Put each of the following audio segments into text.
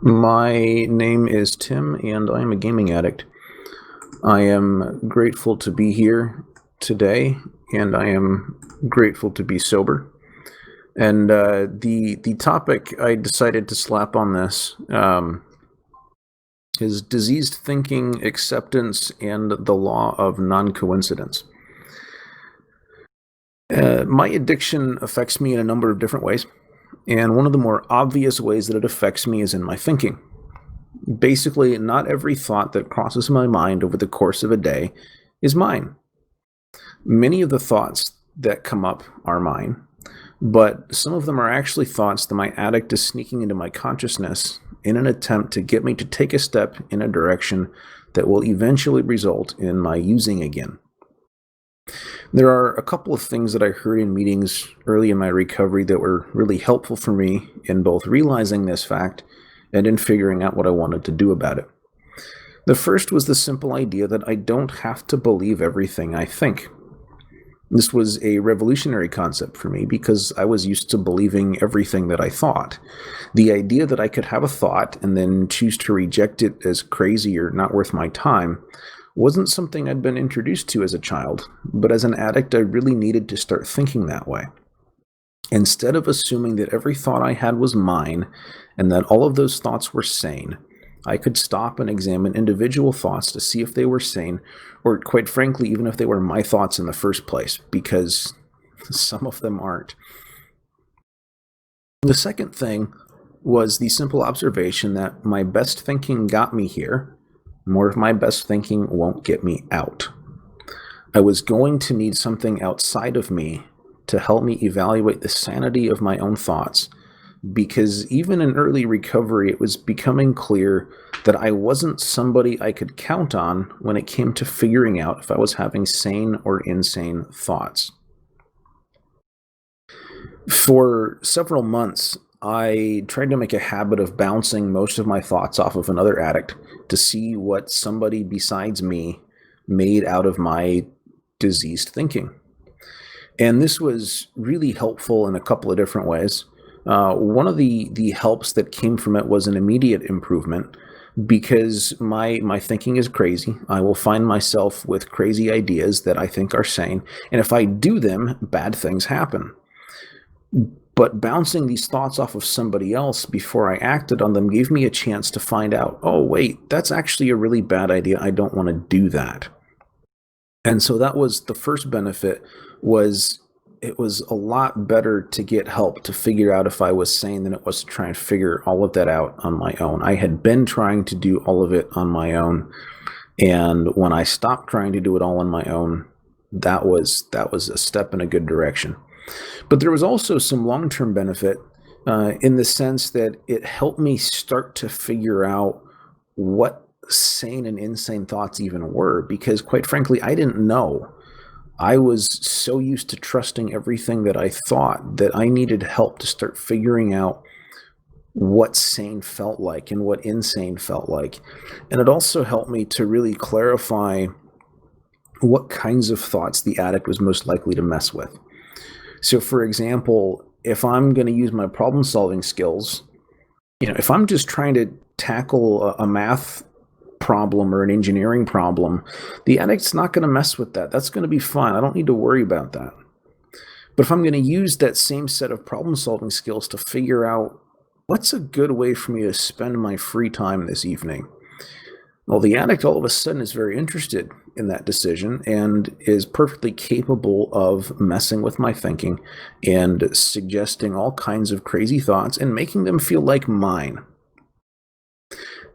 My name is Tim, and I am a gaming addict. I am grateful to be here today, and I am grateful to be sober. And the topic I decided to slap on this is diseased thinking, acceptance, and the law of non-coincidence. My addiction affects me in a number of different ways, and one of the more obvious ways that it affects me is in my thinking. Basically, not every thought that crosses my mind over the course of a day is mine. Many of the thoughts that come up are mine, but some of them are actually thoughts that my addict is sneaking into my consciousness in an attempt to get me to take a step in a direction that will eventually result in my using again. There are a couple of things that I heard in meetings early in my recovery that were really helpful for me in both realizing this fact and in figuring out what I wanted to do about it. The first was the simple idea that I don't have to believe everything I think. This was a revolutionary concept for me because I was used to believing everything that I thought. The idea that I could have a thought and then choose to reject it as crazy or not worth my time wasn't something I'd been introduced to as a child, but as an addict, I really needed to start thinking that way. Instead of assuming that every thought I had was mine and that all of those thoughts were sane, I could stop and examine individual thoughts to see if they were sane, or quite frankly, even if they were my thoughts in the first place, because some of them aren't. The second thing was the simple observation that my best thinking got me here. More of my best thinking won't get me out. I was going to need something outside of me to help me evaluate the sanity of my own thoughts, because even in early recovery, it was becoming clear that I wasn't somebody I could count on when it came to figuring out if I was having sane or insane thoughts. For several months, I tried to make a habit of bouncing most of my thoughts off of another addict to see what somebody besides me made out of my diseased thinking. And this was really helpful in a couple of different ways. One of the helps that came from it was an immediate improvement because my thinking is crazy. I will find myself with crazy ideas that I think are sane. And if I do them, bad things happen. But bouncing these thoughts off of somebody else before I acted on them gave me a chance to find out, oh, wait, that's actually a really bad idea. I don't want to do that. And so that was the first benefit. It was a lot better to get help to figure out if I was sane than it was to try and figure all of that out on my own. I had been trying to do all of it on my own. And when I stopped trying to do it all on my own, that was a step in a good direction. But there was also some long-term benefit in the sense that it helped me start to figure out what sane and insane thoughts even were, because quite frankly, I didn't know. I was so used to trusting everything that I thought that I needed help to start figuring out what sane felt like and what insane felt like. And it also helped me to really clarify what kinds of thoughts the addict was most likely to mess with. So for example, if I'm going to use my problem solving skills, if I'm just trying to tackle a math problem or an engineering problem, the addict's not going to mess with that. That's going to be fine. I don't need to worry about that. But if I'm going to use that same set of problem solving skills to figure out what's a good way for me to spend my free time this evening, well, the addict all of a sudden is very interested in that decision and is perfectly capable of messing with my thinking and suggesting all kinds of crazy thoughts and making them feel like mine.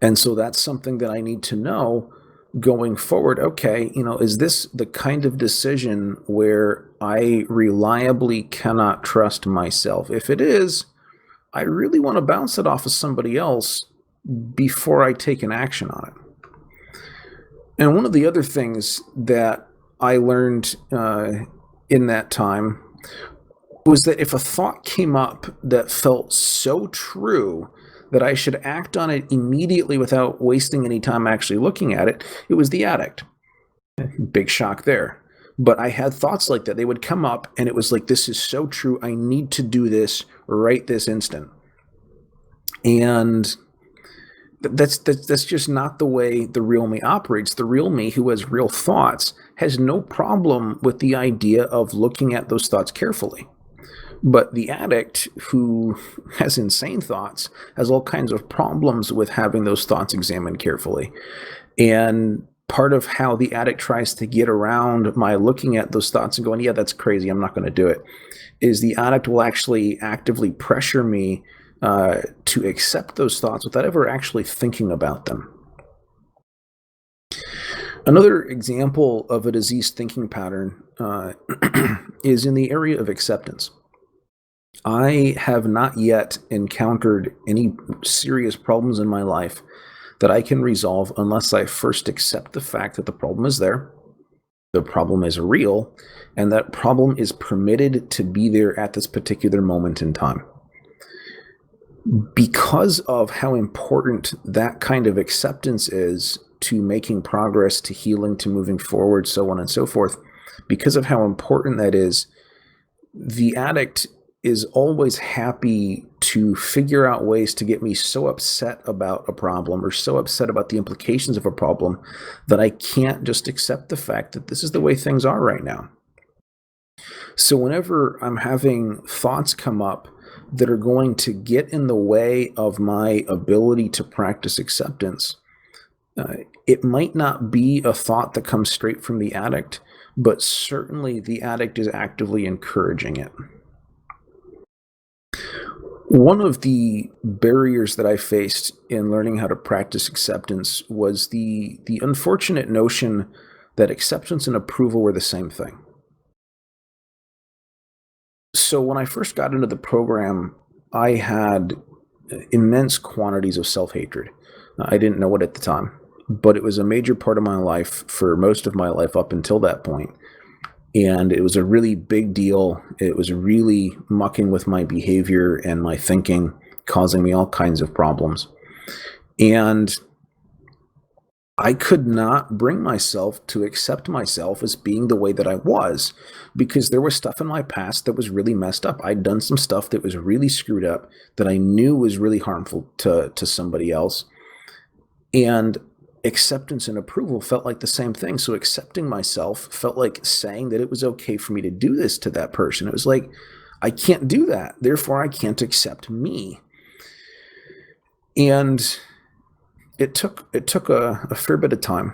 And so that's something that I need to know going forward. Okay, is this the kind of decision where I reliably cannot trust myself? If it is, I really want to bounce it off of somebody else before I take an action on it. And one of the other things that I learned in that time was that if a thought came up that felt so true that I should act on it immediately without wasting any time actually looking at it, it was the addict. Big shock there. But I had thoughts like that. They would come up and it was like, this is so true. I need to do this right this instant. And That's just not the way the real me operates. The real me, who has real thoughts, has no problem with the idea of looking at those thoughts carefully. But the addict, who has insane thoughts, has all kinds of problems with having those thoughts examined carefully. And part of how the addict tries to get around my looking at those thoughts and going, yeah, that's crazy, I'm not going to do it, is the addict will actually actively pressure me to accept those thoughts without ever actually thinking about them. Another example of a diseased thinking pattern is in the area of acceptance. I have not yet encountered any serious problems in my life that I can resolve unless I first accept the fact that the problem is there, the problem is real, and that problem is permitted to be there at this particular moment in time. Because of how important that kind of acceptance is to making progress, to healing, to moving forward, so on and so forth, because of how important that is, the addict is always happy to figure out ways to get me so upset about a problem or so upset about the implications of a problem that I can't just accept the fact that this is the way things are right now. So whenever I'm having thoughts come up that are going to get in the way of my ability to practice acceptance, it might not be a thought that comes straight from the addict, but certainly the addict is actively encouraging it. One of the barriers that I faced in learning how to practice acceptance was the unfortunate notion that acceptance and approval were the same thing. So when I first got into the program, I had immense quantities of self-hatred. I didn't know it at the time, but it was a major part of my life for most of my life up until that point. And it was a really big deal. It was really mucking with my behavior and my thinking, causing me all kinds of problems. And I could not bring myself to accept myself as being the way that I was, because there was stuff in my past that was really messed up. I'd done some stuff that was really screwed up that I knew was really harmful to somebody else. And acceptance and approval felt like the same thing. So accepting myself felt like saying that it was okay for me to do this to that person. It was like, I can't do that, therefore I can't accept me. And it took a fair bit of time,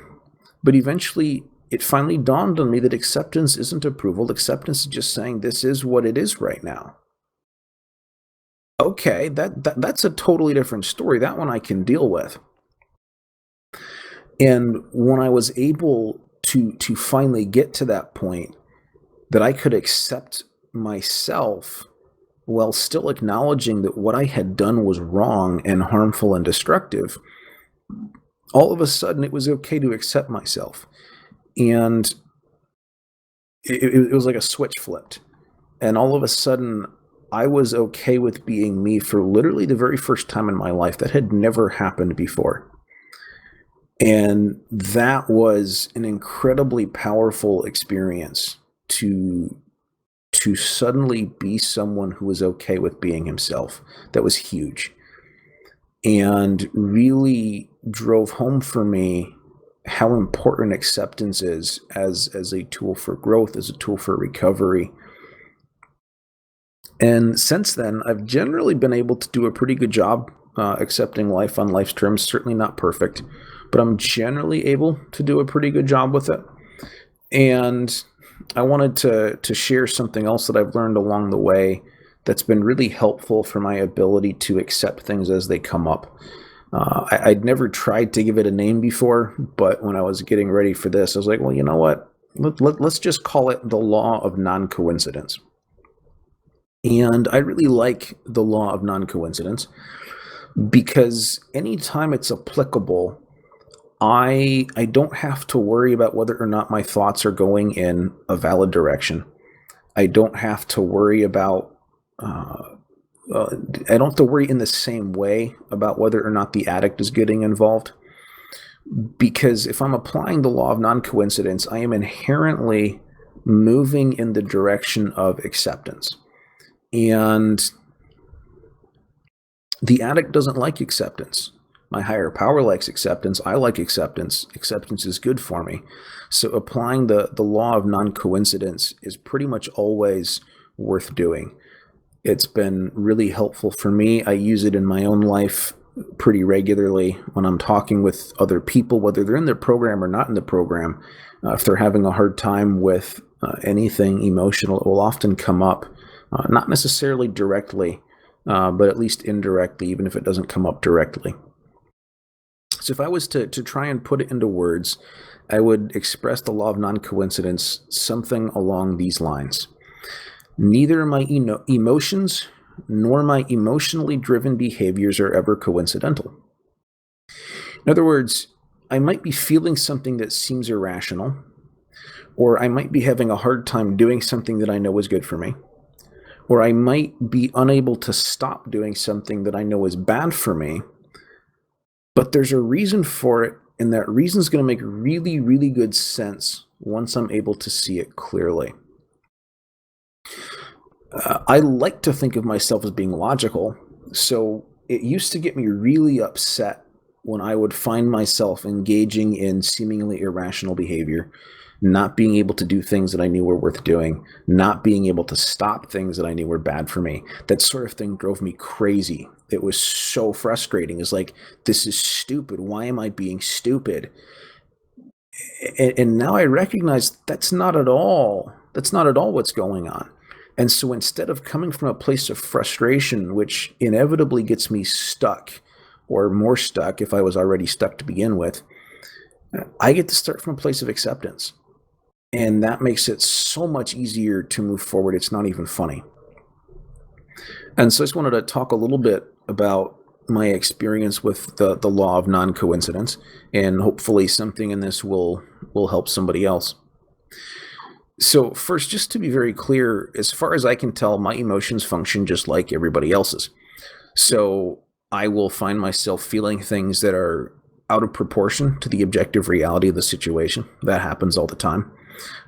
but eventually it finally dawned on me that acceptance isn't approval. Acceptance is just saying this is what it is right now. Okay, that's a totally different story. That one I can deal with. And when I was able to finally get to that point that I could accept myself while still acknowledging that what I had done was wrong and harmful and destructive, all of a sudden it was okay to accept myself. And it was like a switch flipped. And all of a sudden I was okay with being me for literally the very first time in my life. That had never happened before. And that was an incredibly powerful experience to suddenly be someone who was okay with being himself. That was huge. And really drove home for me how important acceptance is as a tool for growth, as a tool for recovery. And since then, I've generally been able to do a pretty good job accepting life on life's terms. Certainly not perfect, but I'm generally able to do a pretty good job with it. And I wanted to share something else that I've learned along the way that's been really helpful for my ability to accept things as they come up. I'd never tried to give it a name before, but when I was getting ready for this, I was like, well, you know what? Let's just call it the law of non-coincidence. And I really like the law of non-coincidence because anytime it's applicable, I don't have to worry about whether or not my thoughts are going in a valid direction. I don't have to worry about I don't have to worry in the same way about whether or not the addict is getting involved. Because if I'm applying the law of non-coincidence, I am inherently moving in the direction of acceptance. And the addict doesn't like acceptance. My higher power likes acceptance. I like acceptance. Acceptance is good for me. So applying the law of non-coincidence is pretty much always worth doing. It's been really helpful for me. I use it in my own life pretty regularly when I'm talking with other people, whether they're in the program or not in the program. If they're having a hard time with anything emotional, it will often come up, not necessarily directly, but at least indirectly, even if it doesn't come up directly. So if I was to try and put it into words, I would express the law of non-coincidence something along these lines. Neither my emotions nor my emotionally driven behaviors are ever coincidental. In other words, I might be feeling something that seems irrational, or I might be having a hard time doing something that I know is good for me, or I might be unable to stop doing something that I know is bad for me, but there's a reason for it, and that reason is going to make really, really good sense once I'm able to see it clearly. I like to think of myself as being logical, so it used to get me really upset when I would find myself engaging in seemingly irrational behavior, not being able to do things that I knew were worth doing, not being able to stop things that I knew were bad for me. That sort of thing drove me crazy. It was so frustrating. It's like, this is stupid. Why am I being stupid? And now I recognize that's not at all what's going on. And so instead of coming from a place of frustration, which inevitably gets me stuck, or more stuck if I was already stuck to begin with, I get to start from a place of acceptance. And that makes it so much easier to move forward. It's not even funny. And so I just wanted to talk a little bit about my experience with the law of non-coincidence, and hopefully something in this will help somebody else. So first, just to be very clear, as far as I can tell, my emotions function just like everybody else's. So I will find myself feeling things that are out of proportion to the objective reality of the situation. That happens all the time.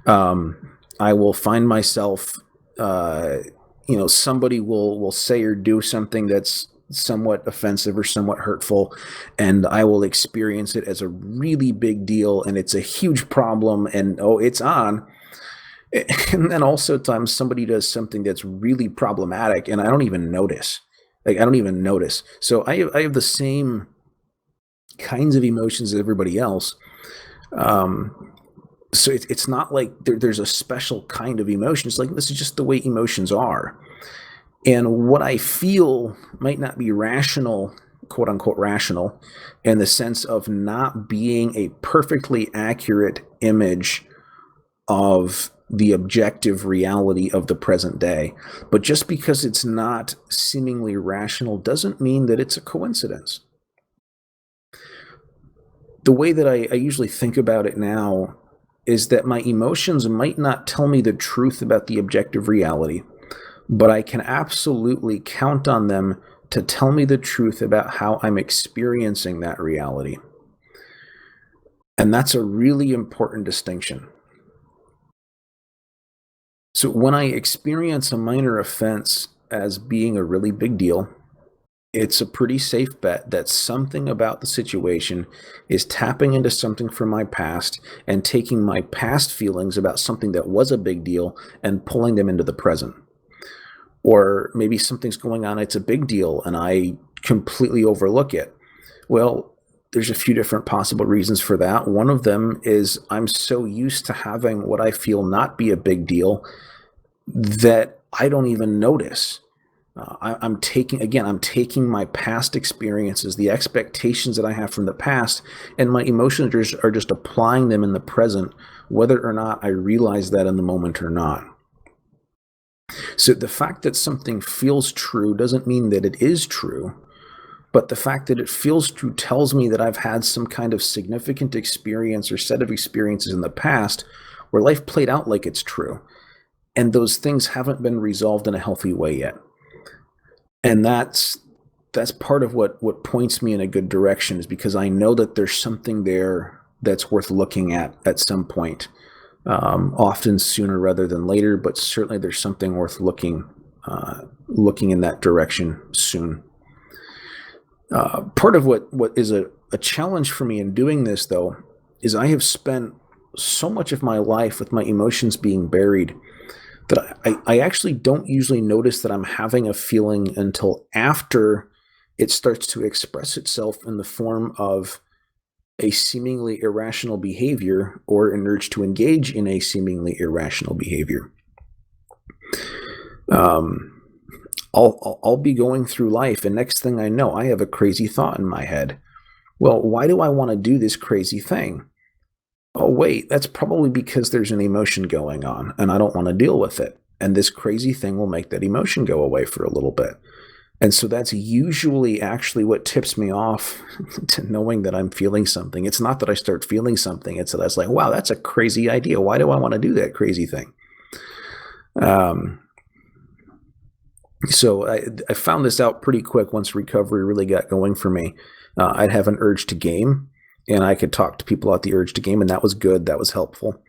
I will find myself, somebody will say or do something that's somewhat offensive or somewhat hurtful, and I will experience it as a really big deal, and it's a huge problem, and it's on. And then also times somebody does something that's really problematic, and I don't even notice. So I have the same kinds of emotions as everybody else. So it's not like there's a special kind of emotion. It's like, this is just the way emotions are. And what I feel might not be rational, quote unquote rational, in the sense of not being a perfectly accurate image of the objective reality of the present day. But just because it's not seemingly rational doesn't mean that it's a coincidence. The way that I usually think about it now is that my emotions might not tell me the truth about the objective reality, but I can absolutely count on them to tell me the truth about how I'm experiencing that reality. And that's a really important distinction. So when I experience a minor offense as being a really big deal, it's a pretty safe bet that something about the situation is tapping into something from my past and taking my past feelings about something that was a big deal and pulling them into the present. Or maybe something's going on, it's a big deal, and I completely overlook it. Well, there's a few different possible reasons for that. One of them is I'm so used to having what I feel not be a big deal that I don't even notice. I'm taking my past experiences, the expectations that I have from the past, and my emotions are just applying them in the present, whether or not I realize that in the moment or not. So the fact that something feels true doesn't mean that it is true, but the fact that it feels true tells me that I've had some kind of significant experience or set of experiences in the past where life played out like it's true, and those things haven't been resolved in a healthy way yet. And that's part of what points me in a good direction, is because I know that there's something there that's worth looking at some point, often sooner rather than later, but certainly there's something worth looking in that direction soon. Part of what is a challenge for me in doing this, though, is I have spent so much of my life with my emotions being buried that I actually don't usually notice that I'm having a feeling until after it starts to express itself in the form of a seemingly irrational behavior or an urge to engage in a seemingly irrational behavior. Um, I'll be going through life, and next thing I know, I have a crazy thought in my head. Well, why do I want to do this crazy thing? Oh, wait, that's probably because there's an emotion going on, and I don't want to deal with it. And this crazy thing will make that emotion go away for a little bit. And so that's usually actually what tips me off to knowing that I'm feeling something. It's not that I start feeling something, it's that I was like, wow, that's a crazy idea. Why do I want to do that crazy thing? Um, so I found this out pretty quick once recovery really got going for me. I'd have an urge to game, and I could talk to people about the urge to game, and that was good. That was helpful.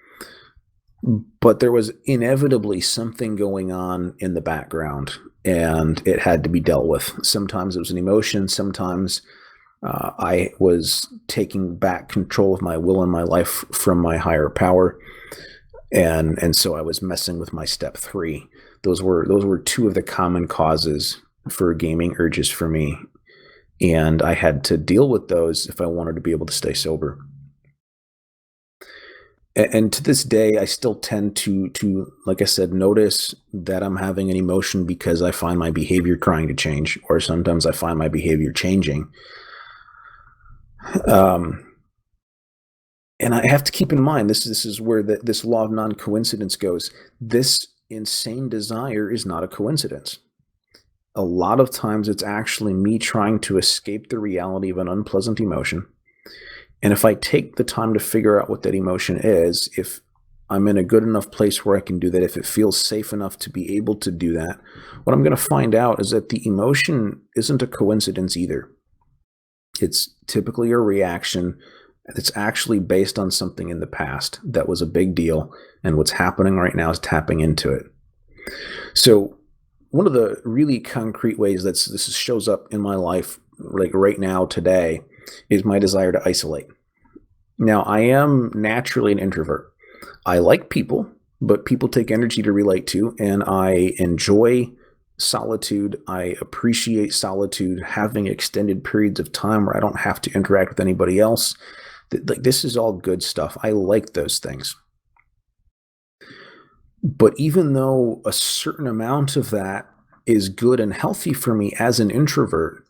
But there was inevitably something going on in the background, and it had to be dealt with. Sometimes it was an emotion. Sometimes I was taking back control of my will and my life from my higher power, and so I was messing with my step three. Those were two of the common causes for gaming urges for me, and I had to deal with those if I wanted to be able to stay sober. And to this day, I still tend to like I said, notice that I'm having an emotion because I find my behavior trying to change, or sometimes I find my behavior changing. Um, and I have to keep in mind this is where this law of non-coincidence goes. This insane desire is not a coincidence. A lot of times it's actually me trying to escape the reality of an unpleasant emotion. And if I take the time to figure out what that emotion is, if I'm in a good enough place where I can do that, if it feels safe enough to be able to do that, what I'm going to find out is that the emotion isn't a coincidence either. It's typically a reaction that's actually based on something in the past that was a big deal, and what's happening right now is tapping into it. So, one of the really concrete ways that this shows up in my life, like right now, today, is my desire to isolate. Now, I am naturally an introvert. I like people, but people take energy to relate to, and I enjoy solitude. I appreciate solitude, having extended periods of time where I don't have to interact with anybody else. Like, this is all good stuff. I like those things. But even though a certain amount of that is good and healthy for me as an introvert,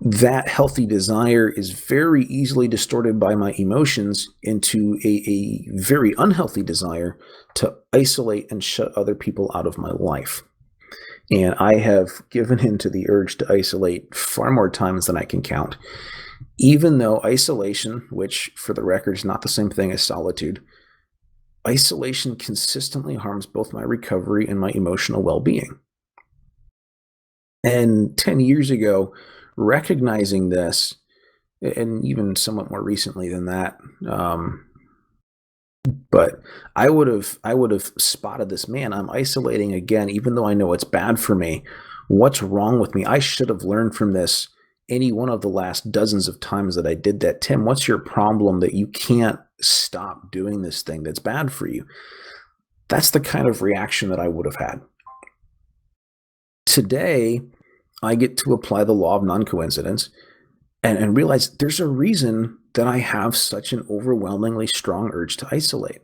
that healthy desire is very easily distorted by my emotions into a very unhealthy desire to isolate and shut other people out of my life. And I have given in to the urge to isolate far more times than I can count, even though isolation, which for the record is not the same thing as solitude, isolation consistently harms both my recovery and my emotional well being. And 10 years ago, recognizing this, and even somewhat more recently than that, um, but I would have spotted this. Man, I'm isolating again, even though I know it's bad for me. What's wrong with me? I should have learned from this any one of the last dozens of times that I did that. Tim, what's your problem that you can't stop doing this thing that's bad for you? That's the kind of reaction that I would have had. Today, I get to apply the law of non-coincidence and realize there's a reason that I have such an overwhelmingly strong urge to isolate.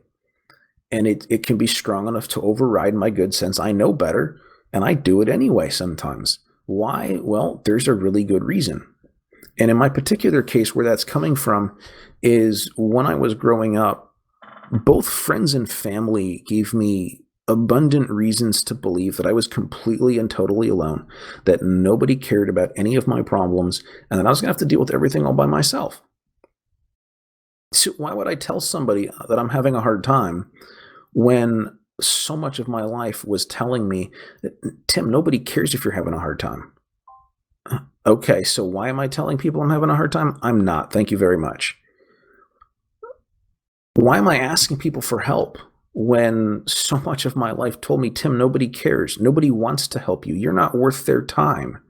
And it can be strong enough to override my good sense. I know better, and I do it anyway sometimes. Why? Well, there's a really good reason. And in my particular case, where that's coming from is when I was growing up, both friends and family gave me abundant reasons to believe that I was completely and totally alone, that nobody cared about any of my problems, and that I was going to have to deal with everything all by myself. So, why would I tell somebody that I'm having a hard time when so much of my life was telling me, Tim, nobody cares if you're having a hard time? Okay, so why am I telling people I'm having a hard time? I'm not. Thank you very much. Why am I asking people for help when so much of my life told me, Tim, nobody cares. Nobody wants to help you. You're not worth their time.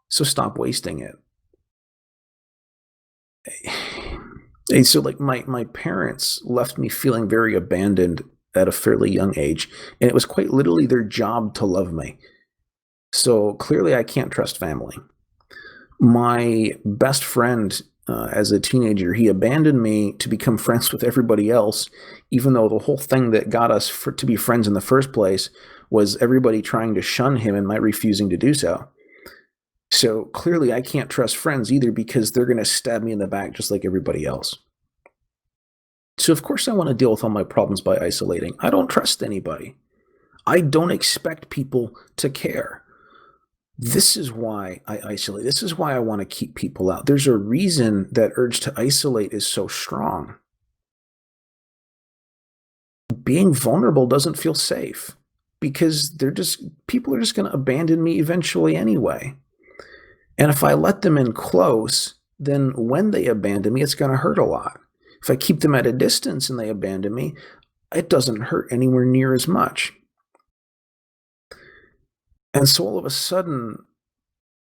So stop wasting it. And so like my parents left me feeling very abandoned at a fairly young age, and it was quite literally their job to love me. So clearly I can't trust family. My best friend, as a teenager, he abandoned me to become friends with everybody else, even though the whole thing that got us to be friends in the first place was everybody trying to shun him and my refusing to do so. So clearly I can't trust friends either because they're going to stab me in the back just like everybody else. So of course I want to deal with all my problems by isolating. I don't trust anybody. I don't expect people to care. This is why I isolate. This is why I want to keep people out. There's a reason that urge to isolate is so strong. Being vulnerable doesn't feel safe because people are just going to abandon me eventually anyway. And if I let them in close, then when they abandon me, it's going to hurt a lot. If I keep them at a distance and they abandon me, it doesn't hurt anywhere near as much. And so all of a sudden,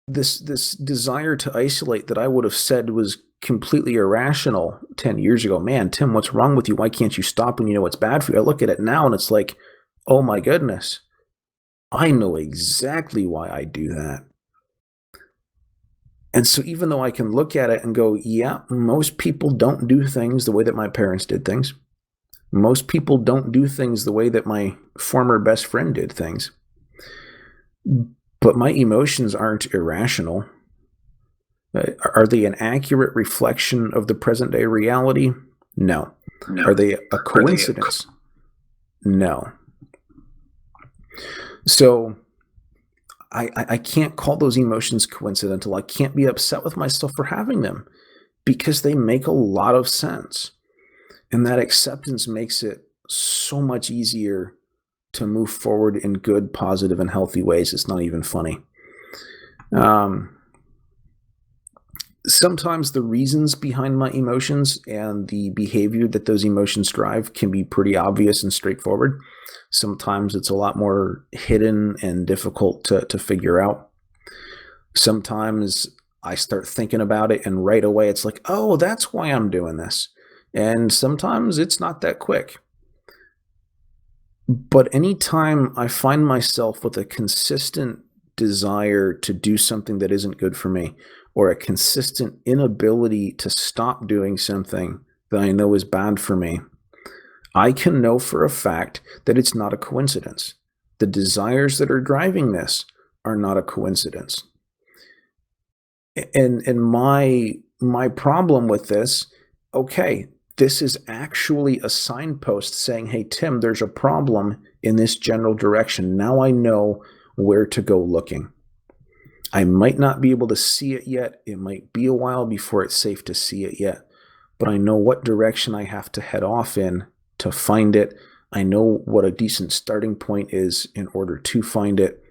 this desire to isolate that I would have said was completely irrational 10 years ago. Man, Tim, what's wrong with you? Why can't you stop when you know what's bad for you? I look at it now and it's like, oh my goodness, I know exactly why I do that. And so even though I can look at it and go, yeah, most people don't do things the way that my parents did things. Most people don't do things the way that my former best friend did things. But my emotions aren't irrational. Are they an accurate reflection of the present day reality? No. Are they a coincidence? No. So I can't call those emotions coincidental. I can't be upset with myself for having them because they make a lot of sense. And that acceptance makes it so much easier to move forward in good, positive, and healthy ways. It's not even funny. Sometimes the reasons behind my emotions and the behavior that those emotions drive can be pretty obvious and straightforward. Sometimes it's a lot more hidden and difficult to figure out. Sometimes I start thinking about it and right away it's like, oh, that's why I'm doing this. And sometimes it's not that quick. But anytime I find myself with a consistent desire to do something that isn't good for me, or a consistent inability to stop doing something that I know is bad for me, I can know for a fact that it's not a coincidence. The desires that are driving this are not a coincidence. And my problem with this, okay, this is actually a signpost saying, hey, Tim, there's a problem in this general direction. Now I know where to go looking. I might not be able to see it yet. It might be a while before it's safe to see it yet, but I know what direction I have to head off in to find it. I know what a decent starting point is in order to find it.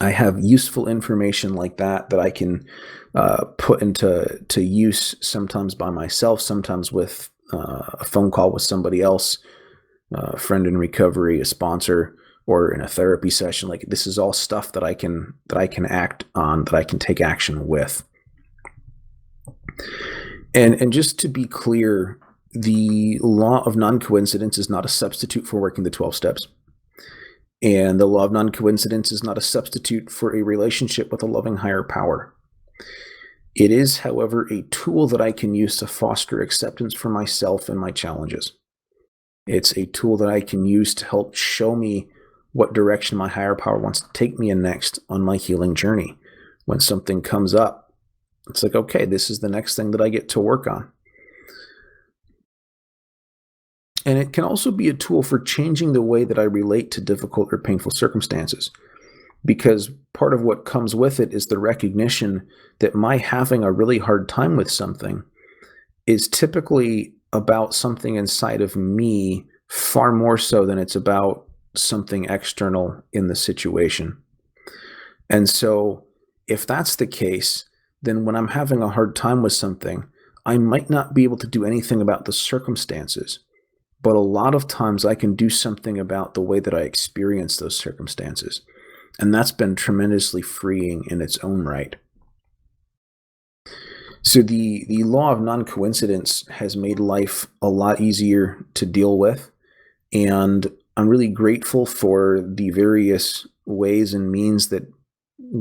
I have useful information like that I can put into use, sometimes by myself, sometimes with a phone call with somebody else, a friend in recovery, a sponsor, or in a therapy session. Like, this is all stuff that I can act on, that I can take action with. And just to be clear, the law of non-coincidence is not a substitute for working the 12 steps. And the law of non-coincidence is not a substitute for a relationship with a loving higher power. It is, however, a tool that I can use to foster acceptance for myself and my challenges. It's a tool that I can use to help show me what direction my higher power wants to take me in next on my healing journey. When something comes up, it's like, okay, this is the next thing that I get to work on. And it can also be a tool for changing the way that I relate to difficult or painful circumstances, because part of what comes with it is the recognition that my having a really hard time with something is typically about something inside of me far more so than it's about something external in the situation. And so if that's the case, then when I'm having a hard time with something, I might not be able to do anything about the circumstances. But a lot of times I can do something about the way that I experience those circumstances. And that's been tremendously freeing in its own right. So the law of non-coincidence has made life a lot easier to deal with, and I'm really grateful for the various ways and means that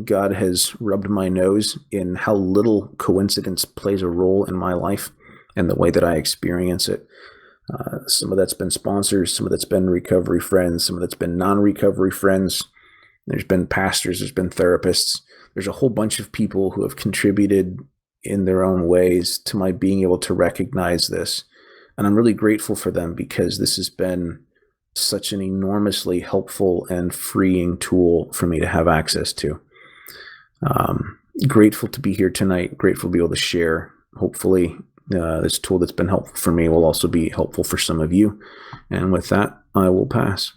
God has rubbed my nose in how little coincidence plays a role in my life and the way that I experience it. Some of that's been sponsors, some of that's been recovery friends, some of that's been non-recovery friends. There's been pastors, there's been therapists. There's a whole bunch of people who have contributed in their own ways to my being able to recognize this. And I'm really grateful for them because this has been such an enormously helpful and freeing tool for me to have access to. Grateful to be here tonight, grateful to be able to share. Hopefully, this tool that's been helpful for me will also be helpful for some of you. And with that, I will pass.